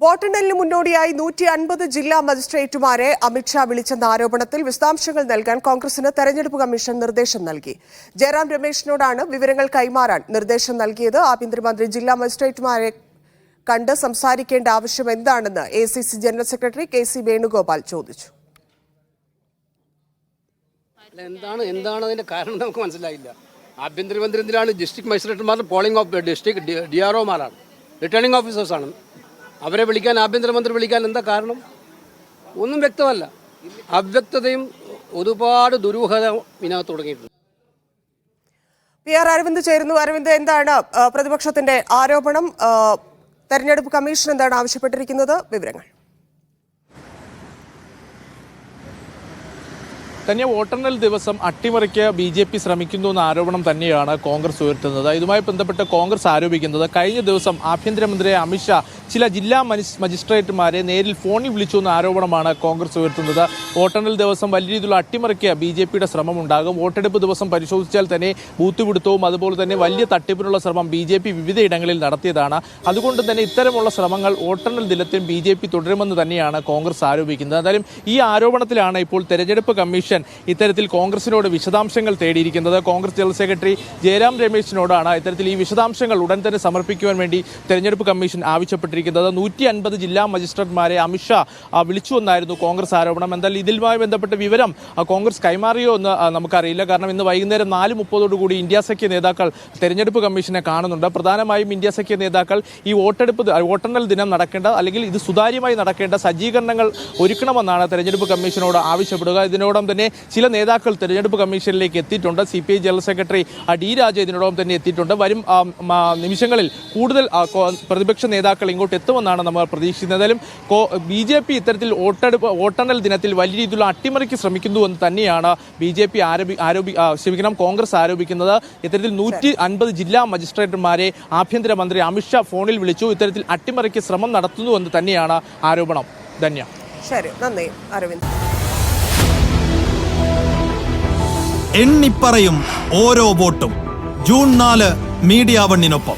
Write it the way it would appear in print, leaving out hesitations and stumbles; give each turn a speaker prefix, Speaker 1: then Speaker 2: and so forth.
Speaker 1: വോട്ടെണ്ണലിന് മുന്നോടിയായി 150 ജില്ലാ മജിസ്ട്രേറ്റുമാരെ അമിത്ഷാ വിളിച്ചെന്ന ആരോപണത്തിൽ വിശദാംശങ്ങൾ നൽകാൻ കോൺഗ്രസിന് തെരഞ്ഞെടുപ്പ് കമ്മീഷൻ നിർദ്ദേശം നൽകി. ജയറാം രമേശിനോടാണ് വിവരങ്ങൾ കൈമാറാൻ നിർദ്ദേശം നൽകിയത്. ആഭ്യന്തരമന്ത്രി ജില്ലാ മജിസ്ട്രേറ്റുമാരെ കണ്ട് സംസാരിക്കേണ്ട ആവശ്യം എന്താണെന്ന് ACC general secretary KC Venugopal ചോദിച്ചു.
Speaker 2: എന്താണ് അതിന്റെ കാരണം നമുക്ക് മനസ്സിലായില്ല. ആഭ്യന്തരമന്ത്രി എന്തിനാണ് ഡിസ്ട്രിക്ട് മജിസ്ട്രേറ്റുമാർ പോളിംഗ് ഓഫ് ഡിസ്ട്രിക്ട് DROമാരാണ്, റിട്ടേണിംഗ് ഓഫീസേഴ്സാണ്. അവരെ വിളിക്കാൻ ആഭ്യന്തരമന്ത്രി വിളിക്കാൻ എന്താ കാരണം? ഒന്നും വ്യക്തമല്ല. അവ്യക്തതയും ഒരുപാട് ദുരൂഹത ഇതിനകത്ത് തുടങ്ങിയിട്ടുണ്ട്.
Speaker 1: PR അരവിന്ദ് ചേരുന്നു. അരവിന്ദ്, എന്താണ് പ്രതിപക്ഷത്തിന്റെ ആരോപണം? തെരഞ്ഞെടുപ്പ് കമ്മീഷൻ എന്താണ് ആവശ്യപ്പെട്ടിരിക്കുന്നത്? വിവരങ്ങൾ.
Speaker 3: തന്നെ വോട്ടെണ്ണൽ ദിവസം അട്ടിമറിക്ക് BJP ശ്രമിക്കുന്നു എന്ന ആരോപണം തന്നെയാണ് കോൺഗ്രസ് ഉയർത്തുന്നത്. ഇതുമായി ബന്ധപ്പെട്ട് കോൺഗ്രസ് ആരോപിക്കുന്നത് കഴിഞ്ഞ ദിവസം ആഭ്യന്തരമന്ത്രി അമിത്ഷാ ചില ജില്ലാ മജിസ്ട്രേറ്റുമാരെ നേരിൽ ഫോണിൽ വിളിച്ചു എന്ന ആരോപണമാണ് കോൺഗ്രസ് ഉയർത്തുന്നത്. വോട്ടെണ്ണൽ ദിവസം വലിയ രീതിയിലുള്ള അട്ടിമറിക്ക് BJPയുടെ ശ്രമമുണ്ടാകും. വോട്ടെടുപ്പ് ദിവസം പരിശോധിച്ചാൽ തന്നെ ബൂത്ത് പിടുത്തവും അതുപോലെ തന്നെ വലിയ തട്ടിപ്പിനുള്ള ശ്രമം BJP വിവിധയിടങ്ങളിൽ നടത്തിയതാണ്. അതുകൊണ്ട് തന്നെ ഇത്തരമുള്ള ശ്രമങ്ങൾ വോട്ടെണ്ണൽ ദിനത്തിൽ BJP തുടരുമെന്ന് തന്നെയാണ് കോൺഗ്രസ് ആരോപിക്കുന്നത്. എന്തായാലും ഈ ആരോപണത്തിലാണ് ഇപ്പോൾ തെരഞ്ഞെടുപ്പ് കമ്മീഷൻ ഇത്തരത്തിൽ കോൺഗ്രസിനോട് വിശദാംശങ്ങൾ തേടിയിരിക്കുന്നത്. കോൺഗ്രസ് ജനറൽ സെക്രട്ടറി ജയറാം രമേശിനോടാണ് ഇത്തരത്തിൽ ഈ വിശദാംശങ്ങൾ ഉടൻ തന്നെ സമർപ്പിക്കുവാൻ വേണ്ടി തെരഞ്ഞെടുപ്പ് കമ്മീഷൻ ആവശ്യപ്പെട്ടിരിക്കുന്നത്. 150 ജില്ലാ മജിസ്ട്രേറ്റുമാരെ അമിത്ഷാ വിളിച്ചുവെന്നായിരുന്നു കോൺഗ്രസ് ആരോപണം. എന്തായാലും ഇതിലുമായി ബന്ധപ്പെട്ട വിവരം കോൺഗ്രസ് കൈമാറിയോ എന്ന് നമുക്കറിയില്ല. കാരണം ഇന്ന് വൈകുന്നേരം 4:30 ഇന്ത്യ സഖ്യ നേതാക്കൾ തെരഞ്ഞെടുപ്പ് കമ്മീഷനെ കാണുന്നുണ്ട്. പ്രധാനമായും ഇന്ത്യ സഖ്യ നേതാക്കൾ ഈ വോട്ടെണ്ണൽ ദിനം നടക്കേണ്ട അല്ലെങ്കിൽ ഇത് സുതാര്യമായി നടക്കേണ്ട സജ്ജീകരണങ്ങൾ ഒരുക്കണമെന്നാണ് തെരഞ്ഞെടുപ്പ് കമ്മീഷനോട് ആവശ്യപ്പെടുക. ഇതിനോടൊപ്പം തന്നെ ചില നേതാക്കൾ തെരഞ്ഞെടുപ്പ് കമ്മീഷനിലേക്ക് എത്തിയിട്ടുണ്ട്. CPI ജനറൽ സെക്രട്ടറി D രാജ ഇതിനോടൊപ്പം തന്നെ എത്തിയിട്ടുണ്ട്. വരും നിമിഷങ്ങളിൽ കൂടുതൽ പ്രതിപക്ഷ നേതാക്കൾ ഇങ്ങോട്ട് എത്തുമെന്നാണ് നമ്മൾ പ്രതീക്ഷിക്കുന്നത്. എന്തായാലും BJP ഇത്തരത്തിൽ വോട്ടെണ്ണൽ ദിനത്തിൽ വലിയ രീതിയിലുള്ള അട്ടിമറിക്ക് ശ്രമിക്കുന്നുവെന്ന് തന്നെയാണ് കോൺഗ്രസ് ആരോപിക്കുന്നത്. ഇത്തരത്തിൽ 150 ജില്ലാ മജിസ്ട്രേറ്റുമാരെ ആഭ്യന്തരമന്ത്രി അമിത്ഷാ ഫോണിൽ വിളിച്ചു. ഇത്തരത്തിൽ അട്ടിമറിക്ക് ശ്രമം നടത്തുന്നുവെന്ന് തന്നെയാണ് ആരോപണം. ധന്യ.
Speaker 1: ശരി, നന്ദി അരവിന്ദ്.
Speaker 4: എണ്ണിപ്പറയും ഓരോ വോട്ടും. June 4 media 1-നൊപ്പം.